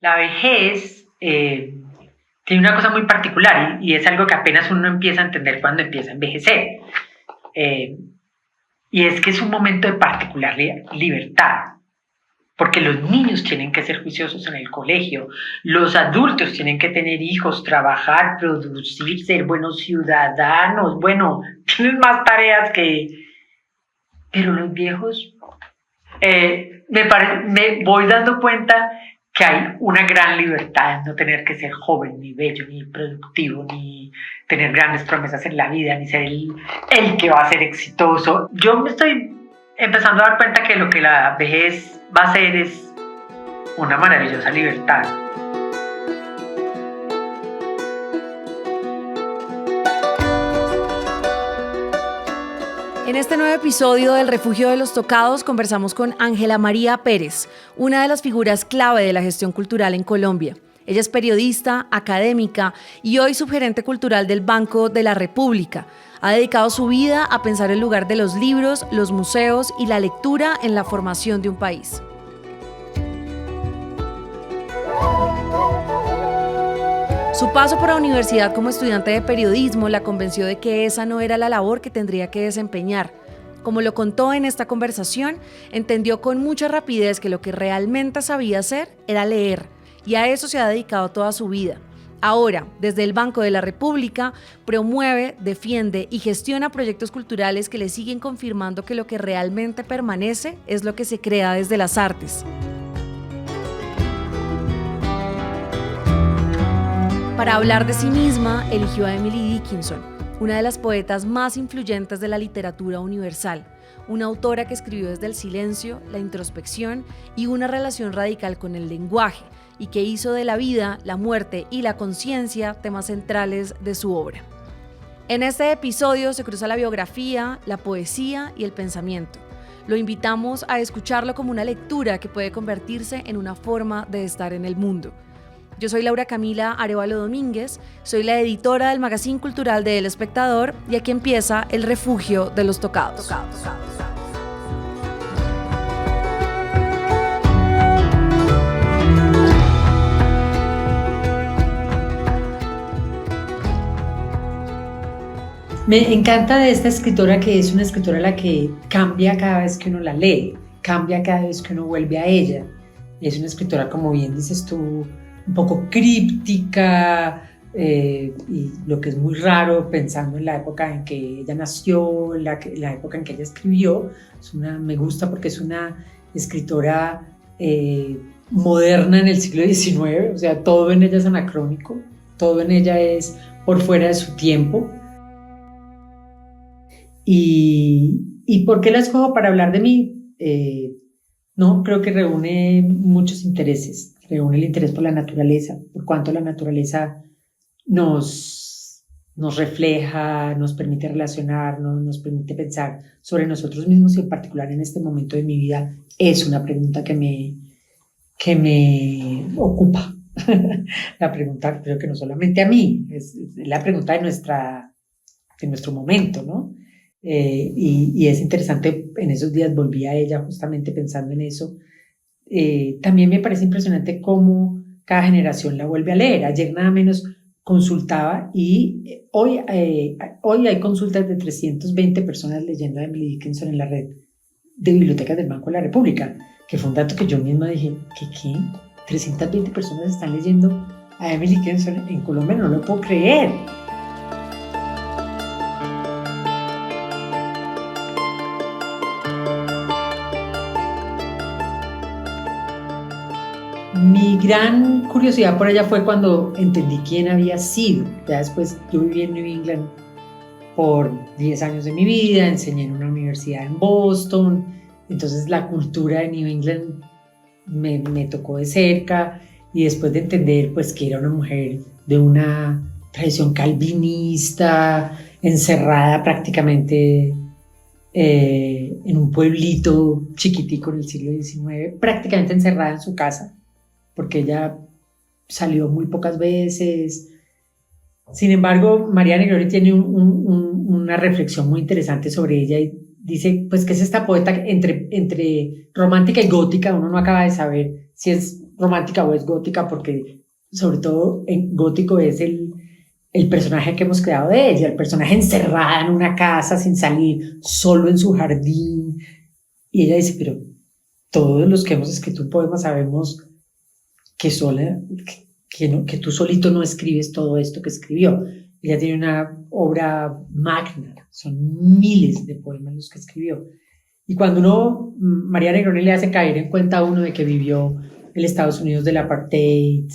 La vejez tiene una cosa muy particular y es algo que apenas uno empieza a entender cuando empieza a envejecer. Y es que es un momento de particular libertad, porque los niños tienen que ser juiciosos en el colegio, los adultos tienen que tener hijos, trabajar, producir, ser buenos ciudadanos, bueno, tienen más tareas que... Pero los viejos, me voy dando cuenta que hay una gran libertad en no tener que ser joven, ni bello, ni productivo, ni tener grandes promesas en la vida, ni ser el que va a ser exitoso. Yo me estoy empezando a dar cuenta que lo que la vejez va a ser es una maravillosa libertad. En este nuevo episodio del Refugio de los Tocados conversamos con Ángela María Pérez, una de las figuras clave de la gestión cultural en Colombia. Ella es periodista, académica y hoy subgerente cultural del Banco de la República. Ha dedicado su vida a pensar el lugar de los libros, los museos y la lectura en la formación de un país. Su paso por la universidad como estudiante de periodismo la convenció de que esa no era la labor que tendría que desempeñar. Como lo contó en esta conversación, entendió con mucha rapidez que lo que realmente sabía hacer era leer, y a eso se ha dedicado toda su vida. Ahora, desde el Banco de la República, promueve, defiende y gestiona proyectos culturales que le siguen confirmando que lo que realmente permanece es lo que se crea desde las artes. Para hablar de sí misma, eligió a Emily Dickinson, una de las poetas más influyentes de la literatura universal, una autora que escribió desde el silencio, la introspección y una relación radical con el lenguaje, y que hizo de la vida, la muerte y la conciencia temas centrales de su obra. En este episodio se cruza la biografía, la poesía y el pensamiento. Lo invitamos a escucharlo como una lectura que puede convertirse en una forma de estar en el mundo. Yo soy Laura Camila Arevalo Domínguez, soy la editora del Magazine Cultural de El Espectador y aquí empieza El Refugio de los Tocados. Me encanta de esta escritora que es una escritora la que cambia cada vez que uno la lee, cambia cada vez que uno vuelve a ella. Es una escritora, como bien dices tú, un poco críptica, y lo que es muy raro pensando en la época en que ella nació, en la época en que ella escribió. Me gusta porque es una escritora moderna en el siglo XIX, o sea, todo en ella es anacrónico, todo en ella es por fuera de su tiempo. ¿Y por qué la escojo para hablar de mí? No, creo que reúne muchos intereses. Reúne el interés por la naturaleza, por cuanto la naturaleza nos refleja, nos permite relacionarnos, nos permite pensar sobre nosotros mismos, y en particular en este momento de mi vida es una pregunta que me ocupa. La pregunta, creo que no solamente a mí, es la pregunta de nuestro momento, ¿no? Y es interesante, en esos días volví a ella justamente pensando en eso. También me parece impresionante cómo cada generación la vuelve a leer. Ayer nada menos consultaba y hoy hay consultas de 320 personas leyendo a Emily Dickinson en la red de bibliotecas del Banco de la República, que fue un dato que yo misma dije, ¿qué? 320 personas están leyendo a Emily Dickinson en Colombia, no lo puedo creer. Mi gran curiosidad por ella fue cuando entendí quién había sido. Ya después yo viví en New England por 10 años de mi vida, enseñé en una universidad en Boston, entonces la cultura de New England me tocó de cerca, y después de entender pues que era una mujer de una tradición calvinista, encerrada prácticamente en un pueblito chiquitico en el siglo XIX, prácticamente encerrada en su casa, porque ella salió muy pocas veces. Sin embargo, María Negroni tiene una reflexión muy interesante sobre ella y dice pues que es esta poeta entre romántica y gótica. Uno no acaba de saber si es romántica o es gótica, porque sobre todo en gótico es el personaje que hemos creado de ella, el personaje encerrada en una casa sin salir, solo en su jardín. Y ella dice, pero todos los que hemos escrito un poema sabemos que que tú solito no escribes todo esto que escribió. Ella tiene una obra magna, son miles de poemas los que escribió. Y cuando María Negroni le hace caer en cuenta a uno de que vivió el Estados Unidos del apartheid,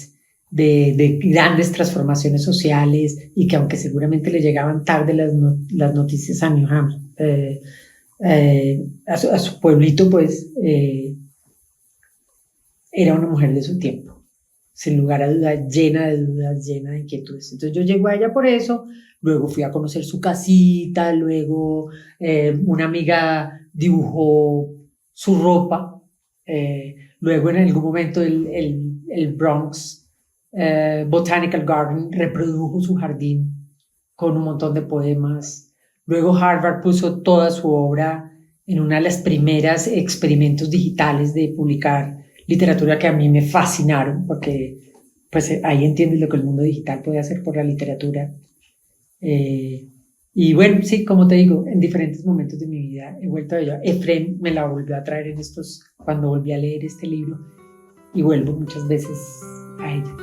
de grandes transformaciones sociales, y que aunque seguramente le llegaban tarde las noticias a New Hampshire, a su pueblito, pues era una mujer de su tiempo, sin lugar a dudas, llena de dudas, llena de inquietudes. Entonces yo llego a ella por eso, luego fui a conocer su casita, luego una amiga dibujó su ropa, luego en algún momento el Bronx Botanical Garden reprodujo su jardín con un montón de poemas. Luego Harvard puso toda su obra en una de las primeras experimentos digitales de publicar literatura que a mí me fascinaron, porque pues ahí entiendes lo que el mundo digital puede hacer por la literatura. Y bueno, sí, como te digo, en diferentes momentos de mi vida he vuelto a ella. Efrén me la volvió a traer cuando volví a leer este libro, y vuelvo muchas veces a ella.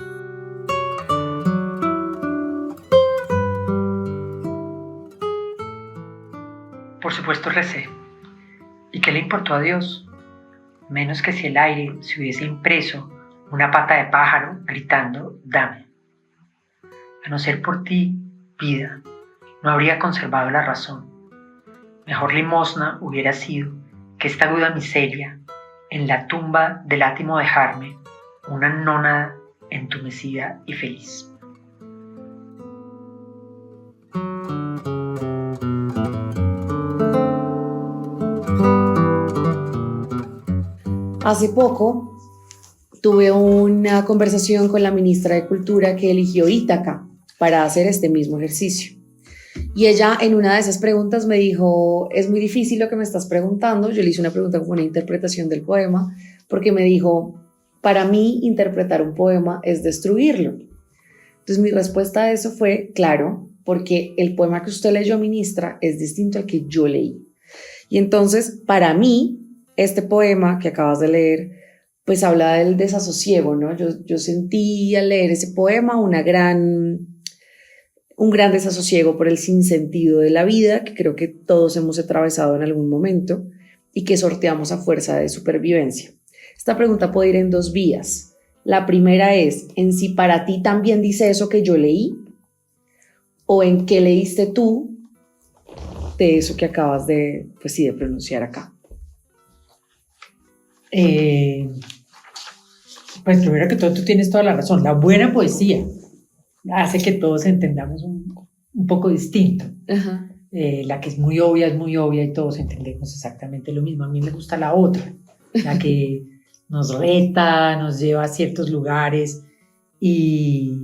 Por supuesto recé. ¿Y qué le importó a Dios? Menos que si el aire se hubiese impreso una pata de pájaro gritando, dame. A no ser por ti, vida, no habría conservado la razón. Mejor limosna hubiera sido que esta aguda miseria, en la tumba del átimo dejarme, una nónada entumecida y feliz. Hace poco tuve una conversación con la ministra de Cultura que eligió Ítaca para hacer este mismo ejercicio. Y ella en una de esas preguntas me dijo, es muy difícil lo que me estás preguntando. Yo le hice una pregunta como una interpretación del poema, porque me dijo, para mí interpretar un poema es destruirlo. Entonces mi respuesta a eso fue, claro, porque el poema que usted leyó, ministra, es distinto al que yo leí. Y entonces, para mí, este poema que acabas de leer, pues habla del desasosiego, ¿no? Yo sentí al leer ese poema un gran desasosiego por el sinsentido de la vida, que creo que todos hemos atravesado en algún momento y que sorteamos a fuerza de supervivencia. Esta pregunta puede ir en dos vías. La primera es, ¿en si para ti también dice eso que yo leí? ¿O en qué leíste tú de eso que acabas de pronunciar acá? Pues primero que todo, tú tienes toda la razón. La buena poesía hace que todos entendamos un poco distinto. Ajá. La que es muy obvia y todos entendemos exactamente lo mismo. A mí me gusta la otra, la que nos reta, nos lleva a ciertos lugares. Y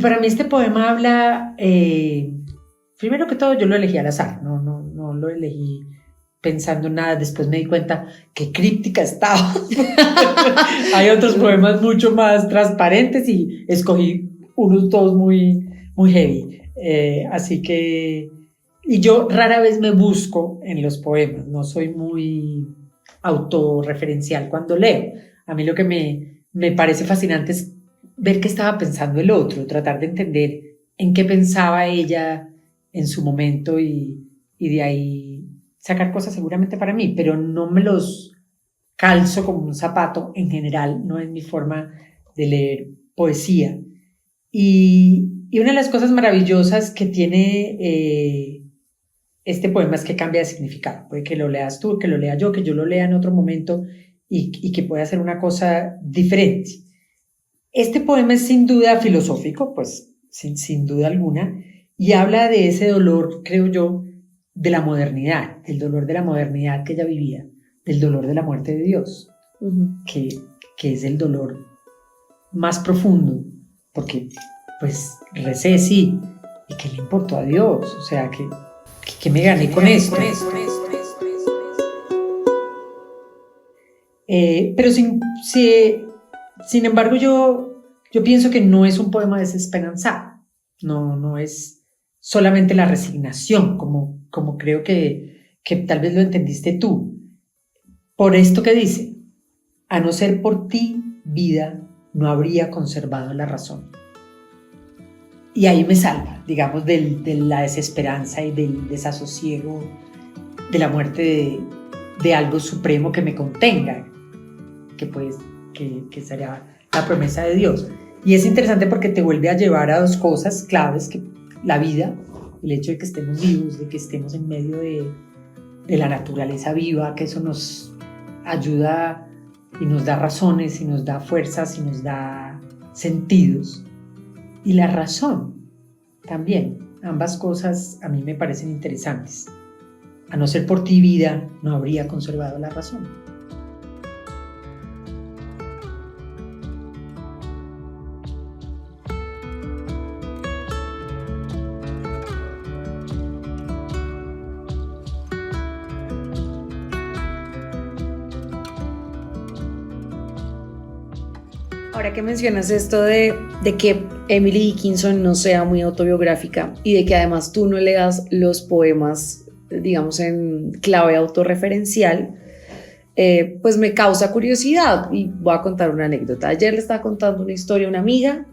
para mí este poema habla, primero que todo yo lo elegí al azar, no lo elegí pensando en nada. Después me di cuenta que críptica estaba. Hay otros poemas mucho más transparentes y escogí unos todos muy, muy heavy. Así que, y yo rara vez me busco en los poemas, no soy muy autorreferencial cuando leo. A mí lo que me parece fascinante es ver qué estaba pensando el otro, tratar de entender en qué pensaba ella en su momento y de ahí sacar cosas seguramente para mí, pero no me los calzo como un zapato en general, no es mi forma de leer poesía. Y una de las cosas maravillosas que tiene este poema es que cambia de significado. Puede que lo leas tú, que lo lea yo, que yo lo lea en otro momento y que pueda ser una cosa diferente. Este poema es sin duda filosófico, pues sin duda alguna, y habla de ese dolor, creo yo, de la modernidad, del dolor de la modernidad que ella vivía, del dolor de la muerte de Dios, que es el dolor más profundo, porque pues recé sí, y que le importó a Dios, o sea, que me gané con esto. Pero Sin embargo, yo pienso que no es un poema desesperanzado, no es solamente la resignación, como creo que tal vez lo entendiste tú. Por esto que dice, a no ser por ti, vida, no habría conservado la razón. Y ahí me salva, digamos, de la desesperanza y del desasosiego, de la muerte de algo supremo que me contenga, que será la promesa de Dios. Y es interesante porque te vuelve a llevar a dos cosas claves, que la vida, el hecho de que estemos vivos, de que estemos en medio de la naturaleza viva, que eso nos ayuda y nos da razones y nos da fuerzas y nos da sentidos. Y la razón también, ambas cosas a mí me parecen interesantes. A no ser por ti, vida, no habría conservado la razón. Ahora que mencionas esto de que Emily Dickinson no sea muy autobiográfica y de que además tú no leas los poemas, digamos, en clave autorreferencial, pues me causa curiosidad y voy a contar una anécdota. Ayer le estaba contando una historia a una amiga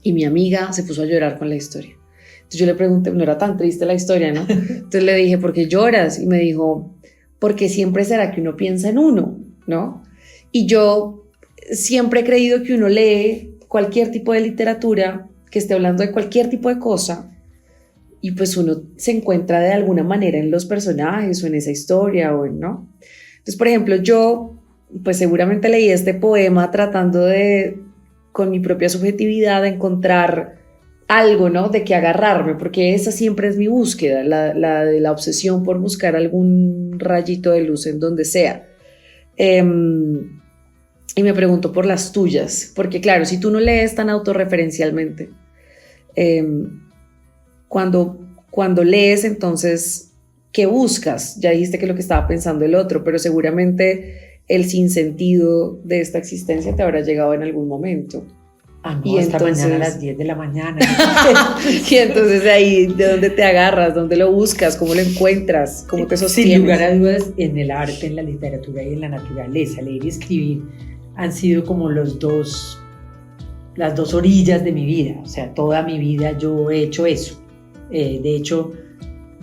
y mi amiga se puso a llorar con la historia. Entonces yo le pregunté, no era tan triste la historia, ¿no? Entonces le dije, ¿por qué lloras? Y me dijo, porque siempre será que uno piensa en uno, ¿no? Y yo siempre he creído que uno lee cualquier tipo de literatura que esté hablando de cualquier tipo de cosa y pues uno se encuentra de alguna manera en los personajes o en esa historia, ¿no? Entonces, por ejemplo, yo pues seguramente leí este poema tratando de, con mi propia subjetividad, de encontrar algo, ¿no? De qué agarrarme, porque esa siempre es mi búsqueda, la de la obsesión por buscar algún rayito de luz en donde sea. Y me pregunto por las tuyas, porque claro, si tú no lees tan autorreferencialmente, cuando lees, entonces, ¿qué buscas? Ya dijiste que lo que estaba pensando el otro, pero seguramente el sinsentido de esta existencia te habrá llegado en algún momento. No, y esta entonces, mañana a las 10 de la mañana. Y entonces ahí, ¿de dónde te agarras? ¿Dónde lo buscas? ¿Cómo lo encuentras? ¿Cómo te sostienes? Sin lugar a dudas, en el arte, en la literatura y en la naturaleza, leer y escribir han sido como las dos orillas de mi vida. O sea, toda mi vida yo he hecho eso. De hecho,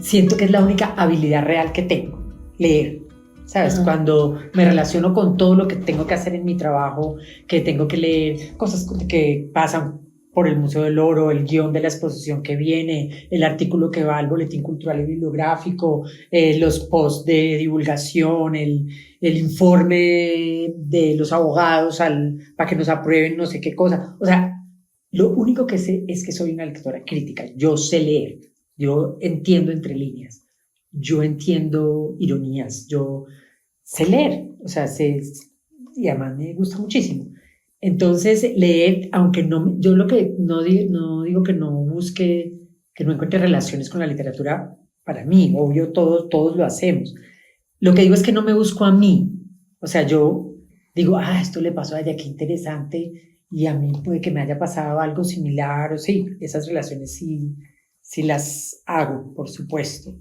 siento que es la única habilidad real que tengo, leer. ¿Sabes? Uh-huh. Cuando me relaciono con todo lo que tengo que hacer en mi trabajo, que tengo que leer cosas que pasan por el Museo del Oro, el guión de la exposición que viene, el artículo que va al Boletín Cultural y Bibliográfico, los posts de divulgación, el informe de los abogados para que nos aprueben no sé qué cosa. O sea, lo único que sé es que soy una lectora crítica. Yo sé leer, yo entiendo entre líneas, yo entiendo ironías, yo sé leer, o sea, y además me gusta muchísimo. Entonces, leer, aunque no, yo lo que no digo que no busque, que no encuentre relaciones con la literatura, para mí, obvio, todos lo hacemos. Lo que digo es que no me busco a mí. O sea, yo digo, esto le pasó a ella, qué interesante, y a mí puede que me haya pasado algo similar, o sí, esas relaciones sí las hago, por supuesto.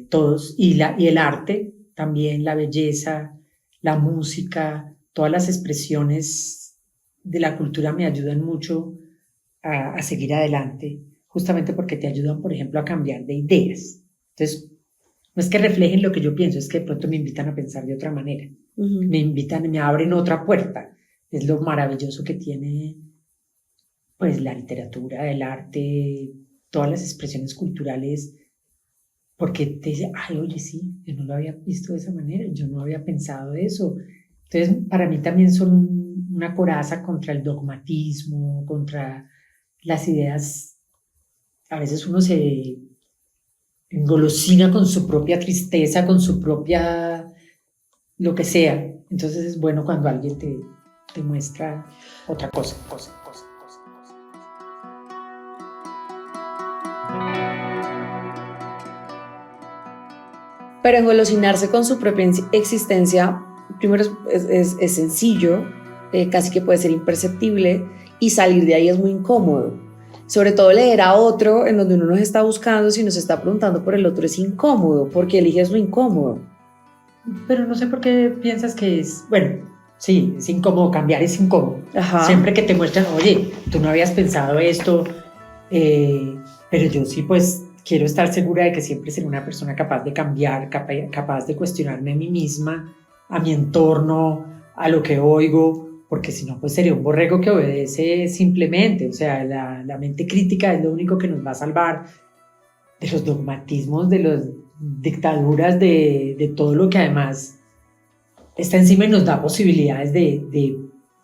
Todos, y el arte, también la belleza, la música, todas las expresiones de la cultura me ayudan mucho a seguir adelante, justamente porque te ayudan, por ejemplo, a cambiar de ideas. Entonces, no es que reflejen lo que yo pienso, es que de pronto me invitan a pensar de otra manera. Uh-huh. Me abren otra puerta. Es lo maravilloso que tiene pues la literatura, el arte, todas las expresiones culturales, porque te dice, oye, sí, yo no lo había visto de esa manera, yo no había pensado eso. Entonces, para mí también son una coraza contra el dogmatismo, contra las ideas. A veces uno se engolosina con su propia tristeza, con su propia lo que sea. Entonces es bueno cuando alguien te muestra otra cosa. Pero engolosinarse con su propia existencia, primero es sencillo, casi que puede ser imperceptible, y salir de ahí es muy incómodo. Sobre todo leer a otro en donde uno nos está buscando, si nos está preguntando por el otro es incómodo, porque eliges lo incómodo. Pero no sé por qué piensas que es, bueno, sí, es incómodo, cambiar es incómodo. Ajá. Siempre que te muestran, oye, tú no habías pensado esto, pero yo sí pues quiero estar segura de que siempre seré una persona capaz de cambiar, capaz de cuestionarme a mí misma, a mi entorno, a lo que oigo, porque si no pues sería un borrego que obedece simplemente, o sea, la mente crítica es lo único que nos va a salvar de los dogmatismos, de las dictaduras, de todo lo que además está encima y nos da posibilidades de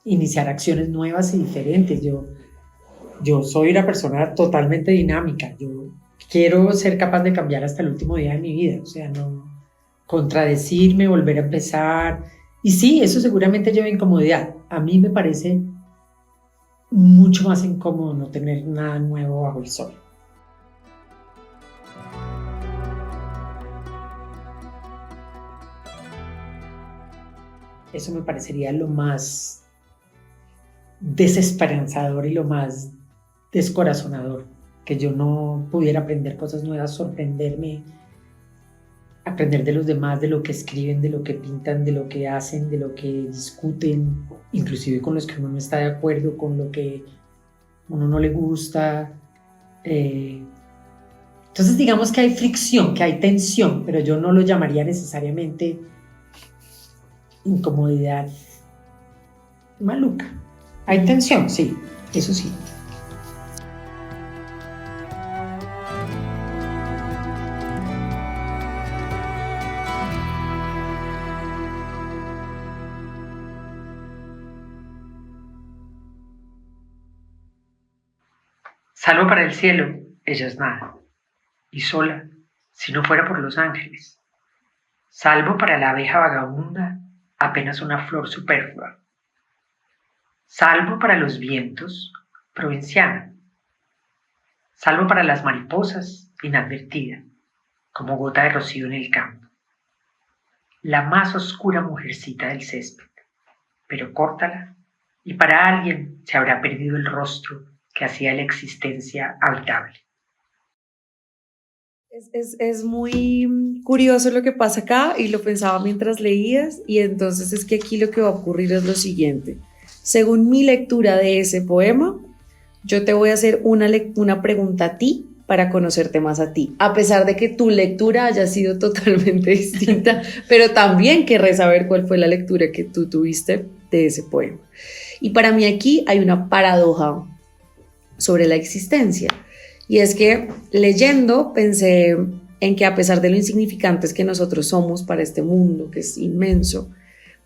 iniciar acciones nuevas y diferentes. Yo soy una persona totalmente dinámica, yo quiero ser capaz de cambiar hasta el último día de mi vida, o sea, no contradecirme, volver a empezar. Y sí, eso seguramente lleva incomodidad. A mí me parece mucho más incómodo no tener nada nuevo bajo el sol. Eso me parecería lo más desesperanzador y lo más descorazonador, que yo no pudiera aprender cosas nuevas, sorprenderme, aprender de los demás, de lo que escriben, de lo que pintan, de lo que hacen, de lo que discuten, inclusive con los que uno no está de acuerdo, con lo que uno no le gusta. Entonces digamos que hay fricción, que hay tensión, pero yo no lo llamaría necesariamente incomodidad maluca. Hay tensión, sí, eso sí. Salvo para el cielo, ella es nada, y sola, si no fuera por los ángeles. Salvo para la abeja vagabunda, apenas una flor superflua. Salvo para los vientos, provinciana. Salvo para las mariposas, inadvertida, como gota de rocío en el campo. La más oscura mujercita del césped, pero córtala, y para alguien se habrá perdido el rostro que hacía la existencia habitable. Es muy curioso lo que pasa acá, y lo pensaba mientras leías, y entonces es que aquí lo que va a ocurrir es lo siguiente. Según mi lectura de ese poema, yo te voy a hacer una pregunta a ti para conocerte más a ti, a pesar de que tu lectura haya sido totalmente distinta, pero también querré saber cuál fue la lectura que tú tuviste de ese poema. Y para mí aquí hay una paradoja sobre la existencia, y es que leyendo pensé en que a pesar de lo insignificantes que nosotros somos para este mundo que es inmenso,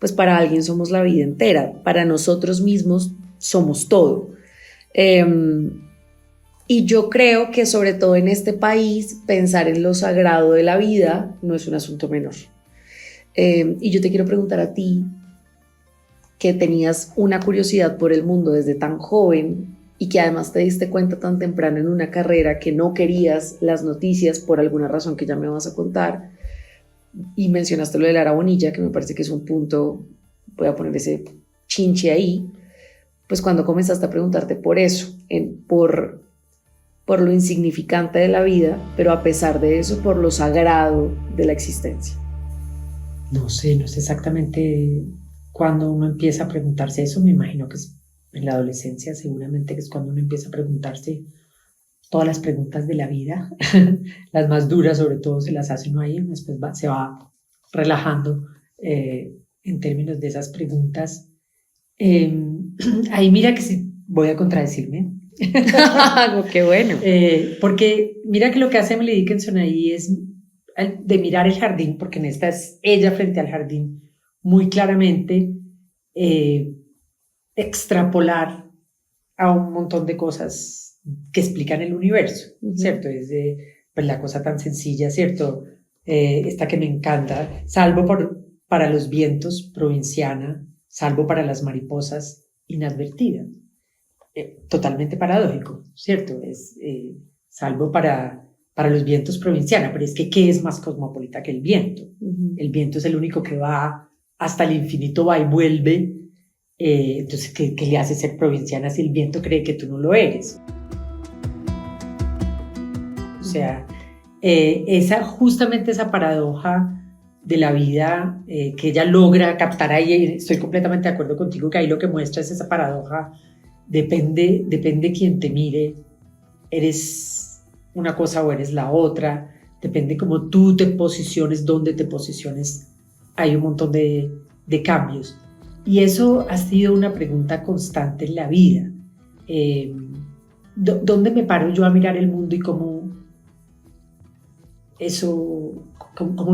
pues para alguien somos la vida entera, para nosotros mismos somos todo. Y yo creo que sobre todo en este país pensar en lo sagrado de la vida no es un asunto menor. Y yo te quiero preguntar a ti, que tenías una curiosidad por el mundo desde tan joven y que además te diste cuenta tan temprano en una carrera que no querías las noticias por alguna razón que ya me vas a contar, y mencionaste lo de Lara Bonilla, que me parece que es un punto, voy a poner ese chinche ahí, pues cuando comenzaste a preguntarte por eso, por lo insignificante de la vida, pero a pesar de eso, por lo sagrado de la existencia. No sé exactamente cuándo uno empieza a preguntarse eso. Me imagino que es en la adolescencia, seguramente, que es cuando uno empieza a preguntarse todas las preguntas de la vida. Las más duras sobre todo se las hace uno ahí, después se va relajando en términos de esas preguntas. Ahí mira que sí, voy a contradecirme. Qué bueno. Porque mira que lo que hace Emily Dickinson ahí es de mirar el jardín, porque en esta es ella frente al jardín, muy claramente extrapolar a un montón de cosas que explican el universo, ¿cierto? Es pues la cosa tan sencilla, ¿cierto? Esta que me encanta, salvo para los vientos, provinciana, salvo para las mariposas, inadvertida. Totalmente paradójico, ¿cierto? Es salvo para los vientos, provinciana, pero es que ¿qué es más cosmopolita que el viento? El viento es el único que va hasta el infinito, va y vuelve, Entonces, ¿qué le hace ser provinciana si el viento cree que tú no lo eres? O sea, justamente esa paradoja de la vida que ella logra captar ahí, estoy completamente de acuerdo contigo que ahí lo que muestra es esa paradoja, depende quien te mire, eres una cosa o eres la otra, depende cómo tú te posiciones, dónde te posiciones, hay un montón de cambios. Y eso ha sido una pregunta constante en la vida. ¿Dónde me paro yo a mirar el mundo y cómo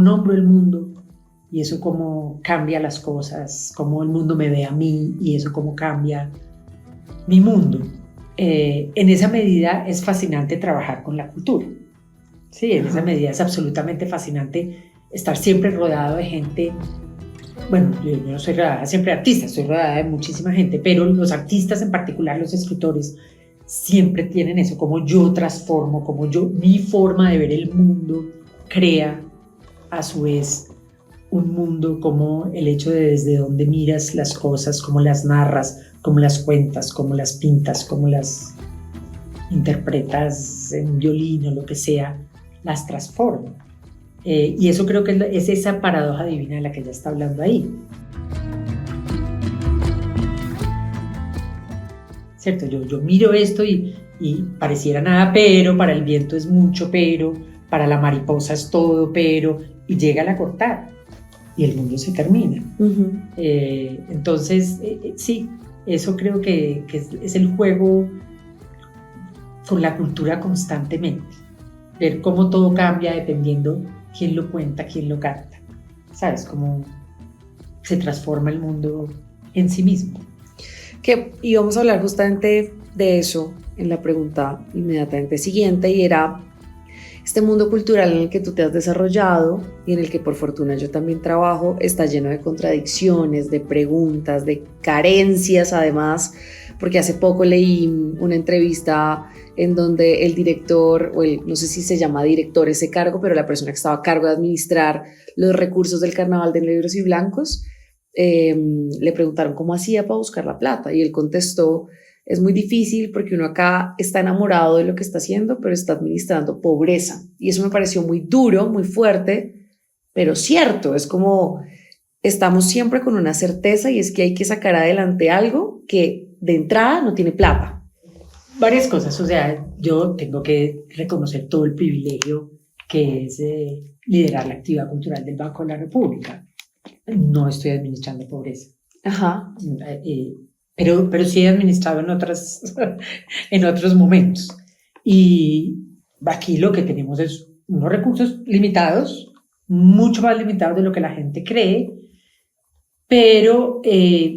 nombro el mundo? Y eso cómo cambia las cosas, cómo el mundo me ve a mí y eso cómo cambia mi mundo. En esa medida es fascinante trabajar con la cultura. Sí, en esa medida es absolutamente fascinante estar siempre rodeado de gente. Bueno, yo no soy rodeada siempre de artistas, soy rodeada de muchísima gente, pero los artistas en particular, los escritores, siempre tienen eso, como yo transformo, mi forma de ver el mundo crea a su vez un mundo, como el hecho de desde donde miras las cosas, cómo las narras, cómo las cuentas, cómo las pintas, cómo las interpretas en violín o lo que sea, las transforma. Y eso creo que es esa paradoja divina de la que ella está hablando ahí. ¿Cierto? Yo miro esto y pareciera nada, pero para el viento es mucho, pero para la mariposa es todo, pero, y llega a la cortar y el mundo se termina. Uh-huh. Entonces, sí, eso creo que es el juego con la cultura constantemente. Ver cómo todo cambia dependiendo quién lo cuenta, quién lo canta. ¿Sabes? Cómo se transforma el mundo en sí mismo. Que íbamos a hablar justamente de eso en la pregunta inmediatamente siguiente, y era este mundo cultural en el que tú te has desarrollado y en el que por fortuna yo también trabajo, está lleno de contradicciones, de preguntas, de carencias además, porque hace poco leí una entrevista en donde el director, no sé si se llama director ese cargo, pero la persona que estaba a cargo de administrar los recursos del Carnaval de Negros y Blancos, le preguntaron cómo hacía para buscar la plata y él contestó: es muy difícil porque uno acá está enamorado de lo que está haciendo, pero está administrando pobreza. Y eso me pareció muy duro, muy fuerte, pero cierto. Es como estamos siempre con una certeza, y es que hay que sacar adelante algo que de entrada no tiene plata. Varias cosas, o sea, yo tengo que reconocer todo el privilegio que es liderar la actividad cultural del Banco de la República. No estoy administrando pobreza. Ajá. Pero sí he administrado en otros momentos. Y aquí lo que tenemos es unos recursos limitados, mucho más limitados de lo que la gente cree, pero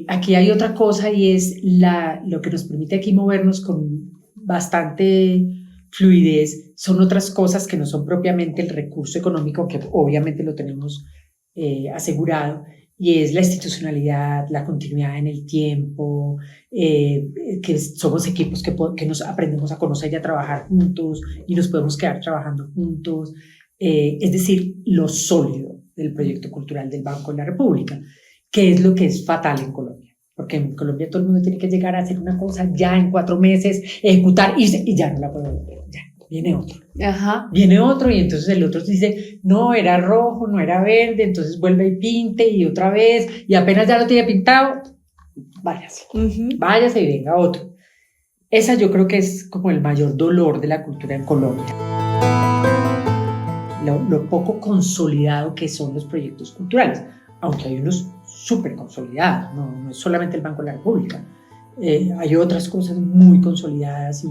aquí hay otra cosa, y es lo que nos permite aquí movernos con bastante fluidez, son otras cosas que no son propiamente el recurso económico, que obviamente lo tenemos asegurado, y es la institucionalidad, la continuidad en el tiempo, que somos equipos que nos aprendemos a conocer y a trabajar juntos y nos podemos quedar trabajando juntos, es decir, lo sólido del proyecto cultural del Banco de la República, que es lo que es fatal en Colombia, porque en Colombia todo el mundo tiene que llegar a hacer una cosa ya en 4 meses, ejecutar, y ya no la puedo volver, ya. Viene otro. Ajá. Viene otro, y entonces el otro dice, no, era rojo, no era verde, entonces vuelve y pinte, y otra vez, y apenas ya lo tiene pintado, váyase. Uh-huh. Váyase y venga otro. Esa yo creo que es como el mayor dolor de la cultura en Colombia. Lo poco consolidado que son los proyectos culturales, aunque hay unos súper consolidados, no es solamente el Banco de la República. Hay otras cosas muy consolidadas y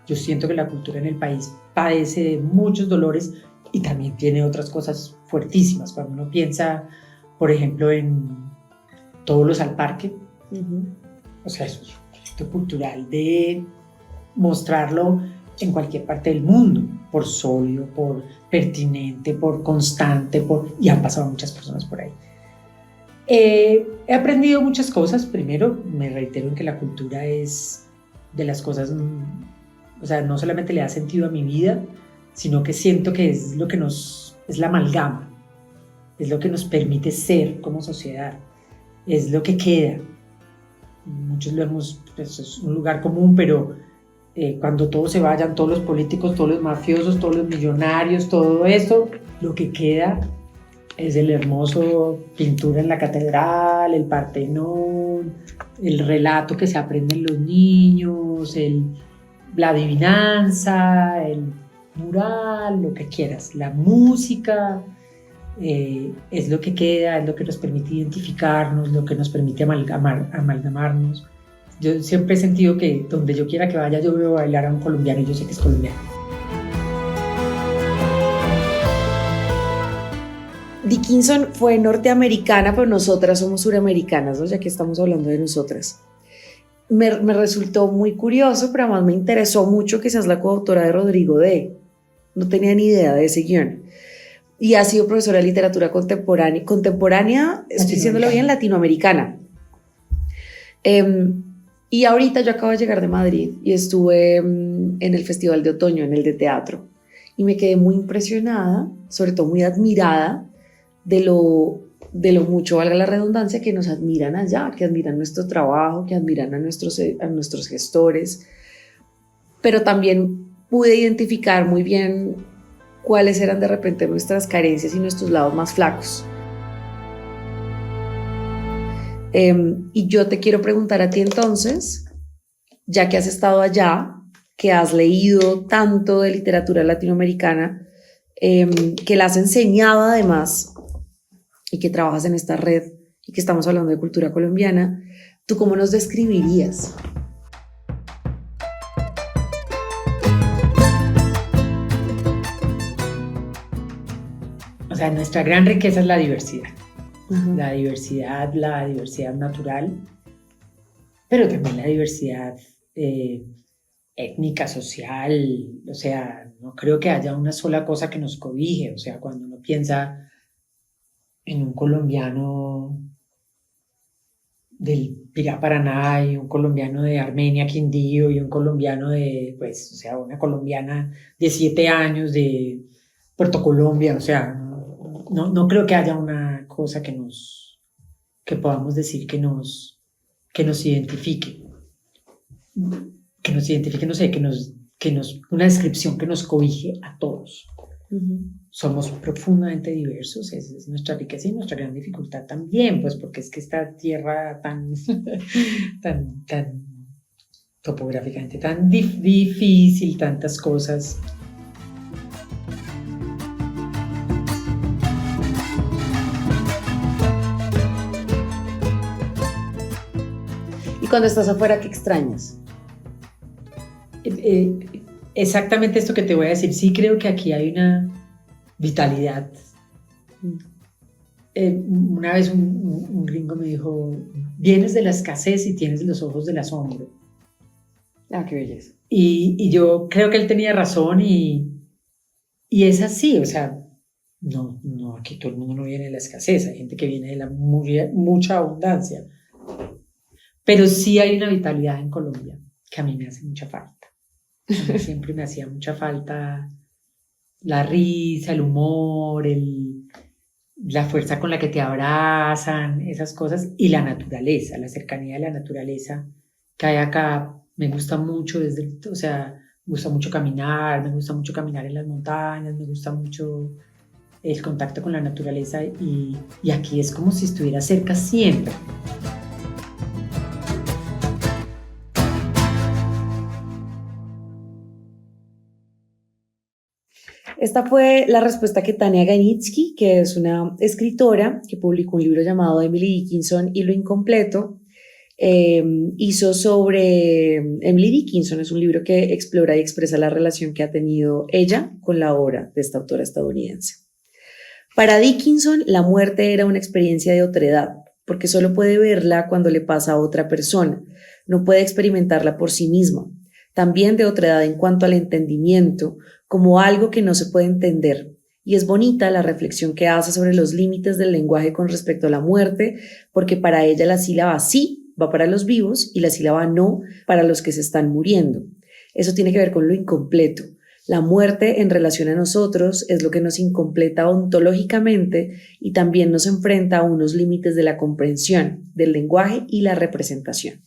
yo siento que la cultura en el país padece de muchos dolores y también tiene otras cosas fuertísimas. Cuando uno piensa, por ejemplo, en Todos los al Parque, uh-huh. O sea, es un proyecto cultural de mostrarlo en cualquier parte del mundo, por sólido, por pertinente, por constante, y han pasado muchas personas por ahí. He aprendido muchas cosas. Primero, me reitero en que la cultura es de las cosas... O sea, no solamente le da sentido a mi vida, sino que siento que es lo que es la amalgama, es lo que nos permite ser como sociedad, es lo que queda. muchos lo hemos, pues es un lugar común, pero cuando todos se vayan, todos los políticos, todos los mafiosos, todos los millonarios, todo eso, lo que queda es el hermoso pintura en la catedral, el Partenón, el relato que se aprenden los niños, la adivinanza, el mural, lo que quieras, la música, es lo que queda, es lo que nos permite identificarnos, lo que nos permite amalgamarnos. Yo siempre he sentido que donde yo quiera que vaya, yo veo bailar a un colombiano y yo sé que es colombiano. Dickinson fue norteamericana, pero nosotras somos suramericanas, ¿no? Ya que estamos hablando de nosotras. Me resultó muy curioso, pero además me interesó mucho que seas la coautora de Rodrigo D. No tenía ni idea de ese guión. Y ha sido profesora de literatura contemporánea, estoy diciéndolo bien, latinoamericana. Y ahorita yo acabo de llegar de Madrid y estuve en el Festival de Otoño, en el de teatro. Y me quedé muy impresionada, sobre todo muy admirada de lo mucho, valga la redundancia, que nos admiran allá, que admiran nuestro trabajo, que admiran a nuestros gestores, pero también pude identificar muy bien cuáles eran de repente nuestras carencias y nuestros lados más flacos. Y yo te quiero preguntar a ti entonces, ya que has estado allá, que has leído tanto de literatura latinoamericana, que la has enseñado además, y que trabajas en esta red y que estamos hablando de cultura colombiana, ¿tú cómo nos describirías? O sea, nuestra gran riqueza es la diversidad. Uh-huh. La diversidad natural, pero también la diversidad étnica, social. O sea, no creo que haya una sola cosa que nos cobije. O sea, cuando uno piensa en un colombiano del Pirá, Paraná, y un colombiano de Armenia, Quindío, y un colombiano de, pues, o sea, una colombiana de 7 años de Puerto Colombia. O sea, no creo que haya una cosa que podamos decir que nos identifique. Que nos identifique, no sé, una descripción que nos cobije a todos. Uh-huh. Somos profundamente diversos, esa es nuestra riqueza y nuestra gran dificultad también, pues porque es que esta tierra tan topográficamente tan difícil, tantas cosas. ¿Y cuando estás afuera, qué extrañas? Exactamente esto que te voy a decir. Sí creo que aquí hay una vitalidad. Una vez un gringo me dijo, vienes de la escasez y tienes los ojos del asombro. Ah, qué belleza. Y yo creo que él tenía razón y es así. O sea, no, aquí todo el mundo no viene de la escasez, hay gente que viene de la mucha abundancia. Pero sí hay una vitalidad en Colombia que a mí me hace mucha falta. A mí siempre me hacía mucha falta la risa, el humor, la fuerza con la que te abrazan, esas cosas, y la naturaleza, la cercanía de la naturaleza que hay acá. Me gusta mucho, me gusta mucho caminar en las montañas, me gusta mucho el contacto con la naturaleza y aquí es como si estuviera cerca siempre. Esta fue la respuesta que Tania Ganitsky, que es una escritora que publicó un libro llamado Emily Dickinson y lo incompleto, hizo sobre Emily Dickinson. Es un libro que explora y expresa la relación que ha tenido ella con la obra de esta autora estadounidense. Para Dickinson, la muerte era una experiencia de otredad, porque solo puede verla cuando le pasa a otra persona, no puede experimentarla por sí misma. También de otredad en cuanto al entendimiento, como algo que no se puede entender. Y es bonita la reflexión que hace sobre los límites del lenguaje con respecto a la muerte, porque para ella la sílaba sí va para los vivos y la sílaba no para los que se están muriendo. Eso tiene que ver con lo incompleto. La muerte en relación a nosotros es lo que nos incompleta ontológicamente y también nos enfrenta a unos límites de la comprensión, del lenguaje y la representación.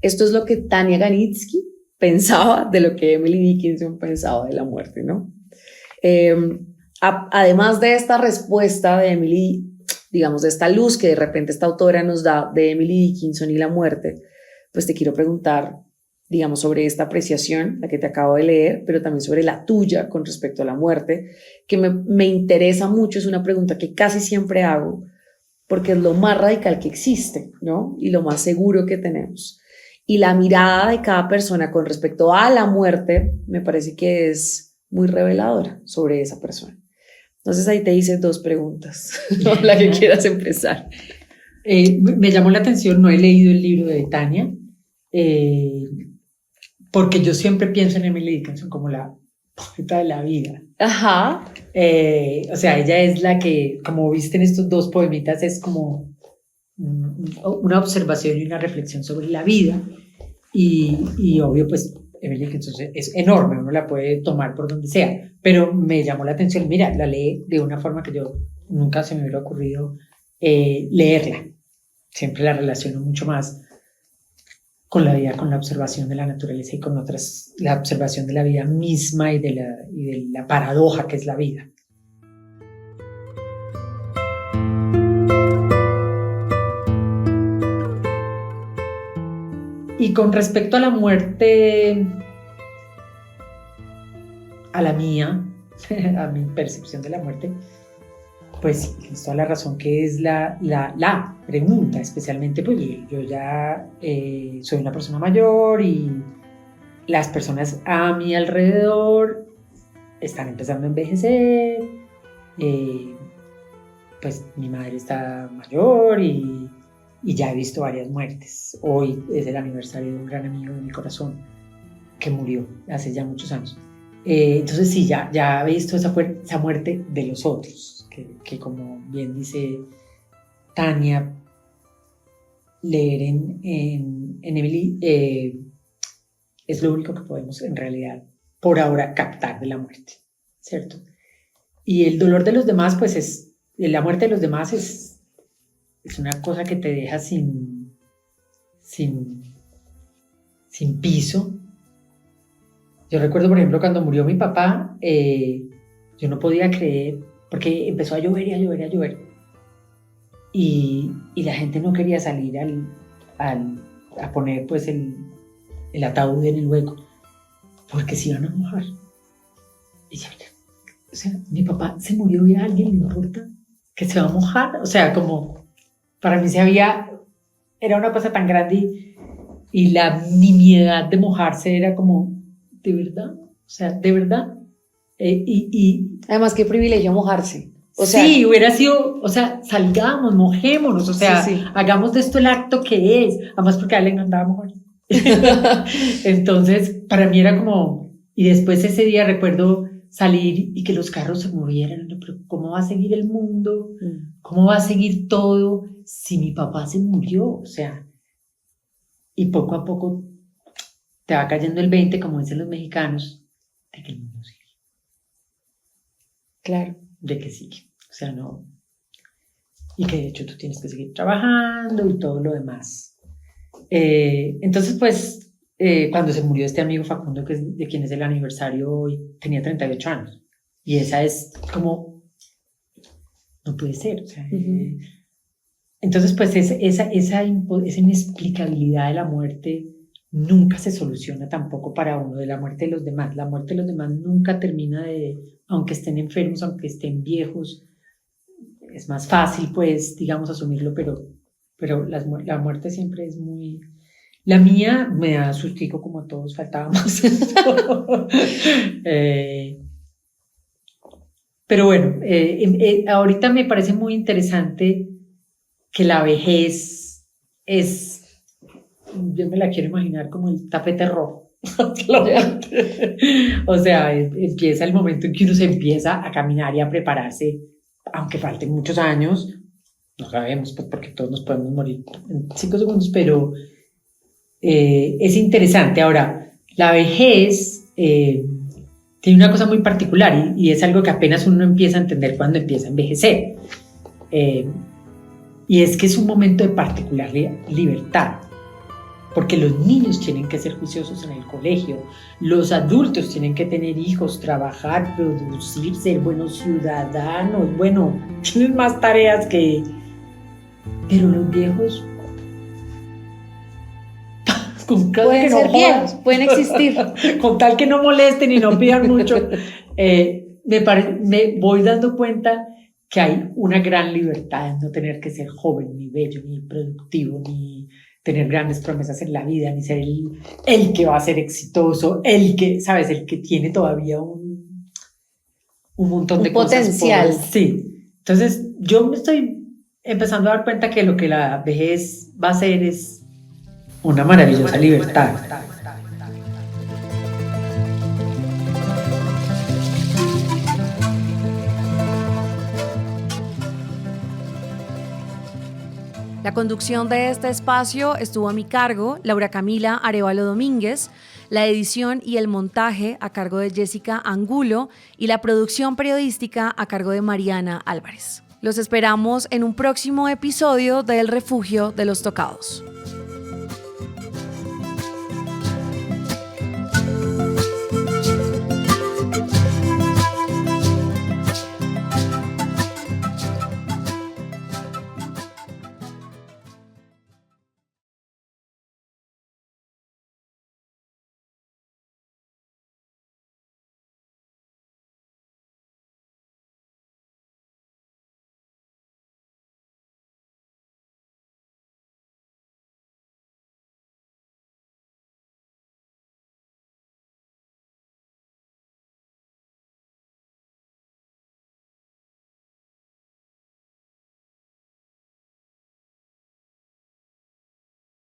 Esto es lo que Tania Ganitsky pensaba de lo que Emily Dickinson pensaba de la muerte, ¿no? Además de esta respuesta de Emily, digamos, de esta luz que de repente esta autora nos da de Emily Dickinson y la muerte, pues te quiero preguntar, digamos, sobre esta apreciación, la que te acabo de leer, pero también sobre la tuya con respecto a la muerte, que me interesa mucho, es una pregunta que casi siempre hago, porque es lo más radical que existe, ¿no? Y lo más seguro que tenemos. Y la mirada de cada persona con respecto a la muerte me parece que es muy reveladora sobre esa persona. Entonces ahí te hice 2 preguntas, ¿no? La que quieras empezar. Me llamó la atención, no he leído el libro de Tania, porque yo siempre pienso en Emily Dickinson como la poeta de la vida. Ajá. O sea, ella es la que, como viste en estos 2 poemitas, es como una observación y una reflexión sobre la vida. Y obvio, pues Emily Dickinson es enorme, uno la puede tomar por donde sea, pero me llamó la atención, mira, la lee de una forma que yo nunca se me hubiera ocurrido leerla. Siempre la relaciono mucho más con la vida, con la observación de la naturaleza y con otras, la observación de la vida misma y de la paradoja que es la vida. Y con respecto a la muerte, a la mía, a mi percepción de la muerte, pues es toda la razón que es la pregunta, especialmente pues yo ya soy una persona mayor y las personas a mi alrededor están empezando a envejecer, pues mi madre está mayor y ya he visto varias muertes. Hoy es el aniversario de un gran amigo de mi corazón que murió hace ya muchos años. Entonces sí, ya he visto esa muerte de los otros, que como bien dice Tania, leer en Emily es lo único que podemos en realidad por ahora captar de la muerte, ¿cierto? Y el dolor de los demás, pues la muerte de los demás es una cosa que te deja sin piso. Yo recuerdo, por ejemplo, cuando murió mi papá, yo no podía creer, porque empezó a llover y a llover y a llover. Y la gente no quería salir a poner pues el ataúd en el hueco, porque se iban a mojar. Y yo, o sea, mi papá se murió y a alguien le importa que se va a mojar. O sea, como para mí era una cosa tan grande y la nimiedad de mojarse era como, ¿de verdad? O sea, ¿de verdad? Además, qué privilegio mojarse. O sea, sí, hubiera sido, o sea, salgamos, mojémonos, o sea, sí. hagamos de esto el acto que es, además porque a él le encantaba mojar. Entonces, para mí era como, y después ese día recuerdo salir y que los carros se movieran, pero ¿cómo va a seguir el mundo? ¿Cómo va a seguir todo si mi papá se murió? O sea, y poco a poco te va cayendo el 20, como dicen los mexicanos, de que el mundo sigue. Claro. De que sigue. O sea, no. Y que de hecho tú tienes que seguir trabajando y todo lo demás. Entonces, pues, cuando se murió este amigo Facundo, que es de quien es el aniversario hoy, tenía 38 años. Y esa es como, no puede ser. O sea, entonces, pues, esa inexplicabilidad de la muerte nunca se soluciona tampoco para uno, de la muerte de los demás. La muerte de los demás nunca termina aunque estén enfermos, aunque estén viejos. Es más fácil, pues, digamos, asumirlo, pero la muerte siempre es muy... La mía me da sustico como a todos, faltaba más. Pero bueno, ahorita me parece muy interesante que la vejez yo me la quiero imaginar como el tapete rojo. O sea, empieza el momento en que uno se empieza a caminar y a prepararse, aunque falten muchos años, no sabemos, pues, porque todos nos podemos morir en 5 segundos, pero es interesante. Ahora, la vejez tiene una cosa muy particular y es algo que apenas uno empieza a entender cuando empieza a envejecer, y es que es un momento de particular libertad, porque los niños tienen que ser juiciosos en el colegio, los adultos tienen que tener hijos, trabajar, producir, ser buenos ciudadanos, bueno, tienen más tareas que... Pero los viejos... con tal Pueden que no ser jodan, viejos, pueden existir. con tal que no molesten y no pidan mucho, me voy dando cuenta que hay una gran libertad en no tener que ser joven, ni bello, ni productivo, ni tener grandes promesas en la vida, ni ser el que va a ser exitoso, el que, ¿sabes? El que tiene todavía un montón de cosas. Potencial. Sí. Entonces, yo me estoy empezando a dar cuenta que lo que la vejez va a ser es una maravillosa libertad. La conducción de este espacio estuvo a mi cargo, Laura Camila Arévalo Domínguez, la edición y el montaje a cargo de Jessica Angulo y la producción periodística a cargo de Mariana Álvarez. Los esperamos en un próximo episodio de El Refugio de los Tocados.